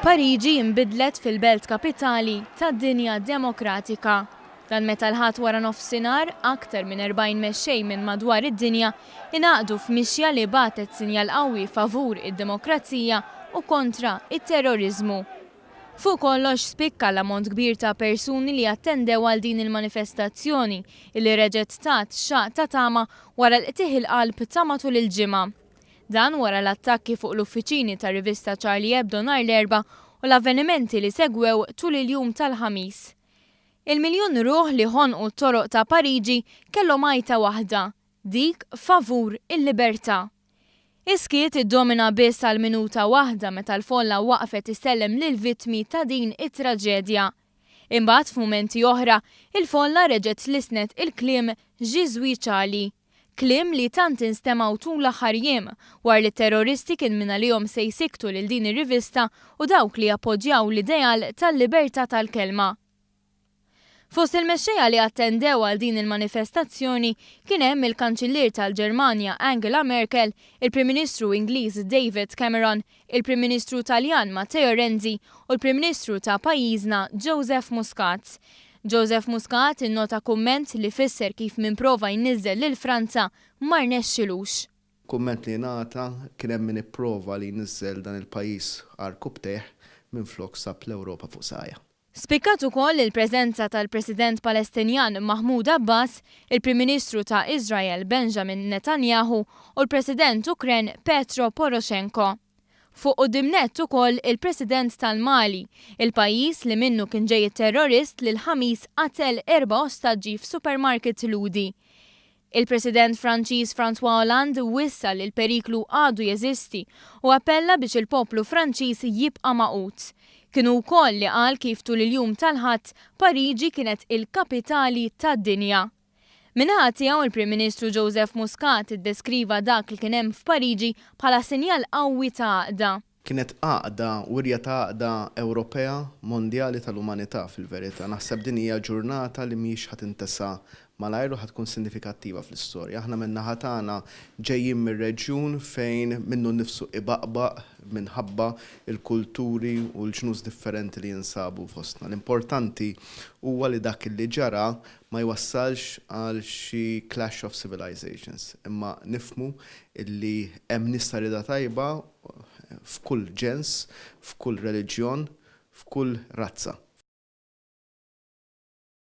Pariġi inbidlet fil-belt kapitali tad-dinja demokratika. Dan meta l-ħadd wara nofsinhar aktar minn 40 mexxej minn madwar id-dinja ingħaqdu f'mixja li bagħtet sinjal qawwi favur id-demokrazija u kontra it-terrorizmu. Fuq kollox spikka l-ammont kbir ta' persuni li attendew għal din il-manifestazzjoni illi reġgħet tat xaq ta' tama wara l-qtieħ il-qalb ta' matul il-ġimgħa. Dan wara l-attakki fuq l-uffiċini ta' rivista Charlie Hebdo nhar l-Erbgħa u l-avvenimenti li segwew tul il-jum tal-ħamis. Il-miljun ruħ li ħonqu t-toroq ta' Pariġi kellhom għajta waħda, dik favur il-libertà. Iskiet iddomina biss għal minuta waħda meta l-folla waqfet isellem lill-vittmi ta' din it-traġedja. Imbagħad f'mumenti oħra, il-folla reġgħet tlisnet il-kliem Ġiżwi Ċali. Kliem li tant instemaw tul l-aħħar jiem war li terroristi kien min għalihom se jsiktu lil din ir-rivista u dawk li appoġġjaw l-ideal tal-libertà tal-kelma. Fost il-mexxejja li attendew għal din il-manifestazzjoni kien hemm il-Kanċillier tal-Ġermanja Angela Merkel, il-Prim Ministru Ingliż David Cameron, il-Prim Ministru Taljan Matteo Renzi u l-Prim Ministru ta' pajjiżna Joseph Muscat. Joseph Muscat innota kumment li fisser kif minn prova jniżżel lil Franza ma rnexxilux. Kumment li ngħata kien hemm min ipprova li jniżżel dan il-pajjiż arku bteħ minflok sab l-Ewropa fuq sajja. Spikkat ukoll il-preżenza tal-President Palestinjan Mahmoud Abbas, il-Prim Ministru ta' Iżrael Benjamin Netanyahu u l-President Ukren Petro Poroshenko. Fuq qudiemnet ukoll il-President tal-Mali, il-pajjiż li minnu kien ġej terrorist li l-ħamis qatel 4 ostaġġi f'supermarket ludi. Il-President Franċiż François Hollande wissa li l-periklu għadu jeżisti u appella biex il-poplu Franċiż jibqa' maqut. Kienu wkoll li qal kif tul il-jum tal-Ħadd Pariġi kienet il-kapitali tad-dinja. Minnaħa tiegħu il-Prim Ministru Joseph Muscat iddeskriva dak li kien hemm f'Pariġi bħala sinjal qawwi ta' għaqda. Kienet għaqda wirja ta' għaqda Ewropea mondjali tal-umanità fil-verità. Naħseb din hija ġurnata li mhix ħatintesa malajr u ħatkun sinifikattiva fl-istorja. Aħna min-naħa tagħna ġejjin mir-reġjun fejn minnu nnifsu ibaqbaq minħabba il-kulturi u l-ġnus differenti li jinsabu fostna. L-importanti huwa li dak li ġara ma jwassalx għal xi clash of civilizations, imma nifmu illi hemm nies ta' rieda tajba f'kull ġens, f'kull reliġjon, f'kull razza.